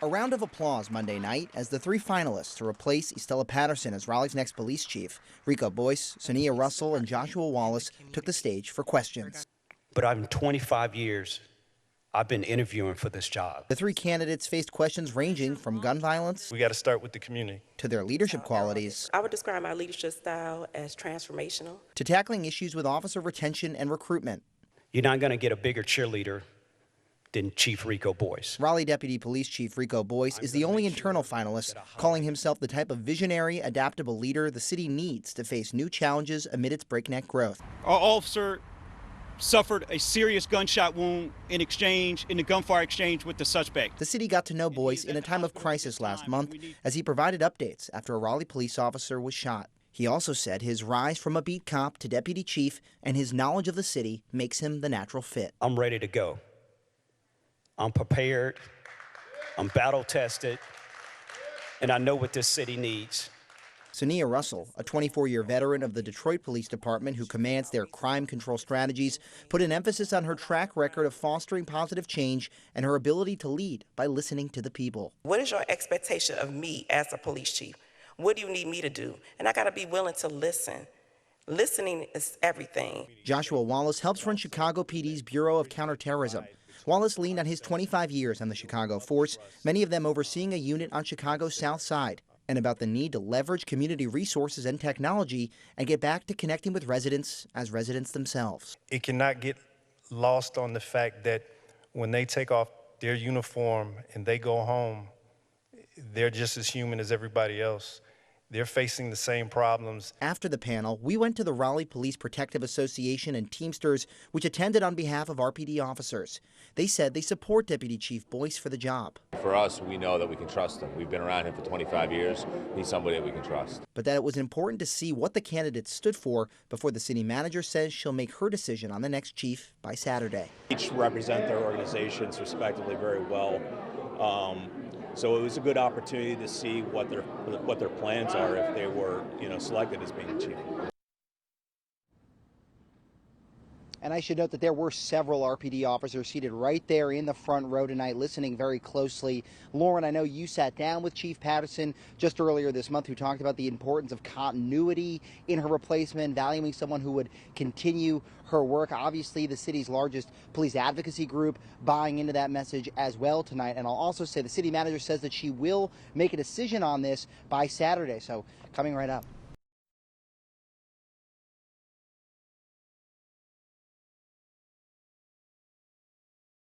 A round of applause Monday night as the three finalists to replace Estella Patterson as Raleigh's next police chief, Rico Boyce, Sonia Russell, and Joshua Wallace, took the stage for questions. But in 25 years, I've been interviewing for this job. The three candidates faced questions ranging from gun violence, we got to start with the community, to their leadership qualities. I would describe my leadership style as transformational, to tackling issues with officer retention and recruitment. You're not going to get a bigger cheerleader than Chief Rico Boyce. Raleigh Deputy Police Chief Rico Boyce is the only internal finalist, calling himself the type of visionary, adaptable leader the city needs to face new challenges amid its breakneck growth. Our officer suffered a serious gunshot wound in the gunfire exchange with the suspect. The city got to know Boyce in a time of crisis last month as he provided updates after a Raleigh police officer was shot. He also said his rise from a beat cop to deputy chief and his knowledge of the city makes him the natural fit. I'm ready to go. I'm prepared, I'm battle-tested, and I know what this city needs. Sonia Russell, a 24-year veteran of the Detroit Police Department who commands their crime control strategies, put an emphasis on her track record of fostering positive change and her ability to lead by listening to the people. What is your expectation of me as a police chief? What do you need me to do? And I got to be willing to listen. Listening is everything. Joshua Wallace helps run Chicago PD's Bureau of Counterterrorism. Wallace leaned on his 25 years on the Chicago force, many of them overseeing a unit on Chicago's South Side, and about the need to leverage community resources and technology and get back to connecting with residents as residents themselves. it cannot get lost on the fact that when they take off their uniform and they go home, they're just as human as everybody else. They're facing the same problems. After the panel, we went to the Raleigh Police Protective Association and Teamsters, which attended on behalf of RPD officers. They said they support Deputy Chief Boyce for the job. For us, we know that we can trust him. We've been around him for 25 years. He's somebody that we can trust. But that it was important to see what the candidates stood for before the city manager says she'll make her decision on the next chief by Saturday. Each represent their organizations respectively very well. So it was a good opportunity to see what their plans are if they were, selected as being chief. And I should note that there were several RPD officers seated right there in the front row tonight, listening very closely. Lauren, I know you sat down with Chief Patterson just earlier this month, who talked about the importance of continuity in her replacement, valuing someone who would continue her work. Obviously, the city's largest police advocacy group buying into that message as well tonight. And I'll also say the city manager says that she will make a decision on this by Saturday. So coming right up.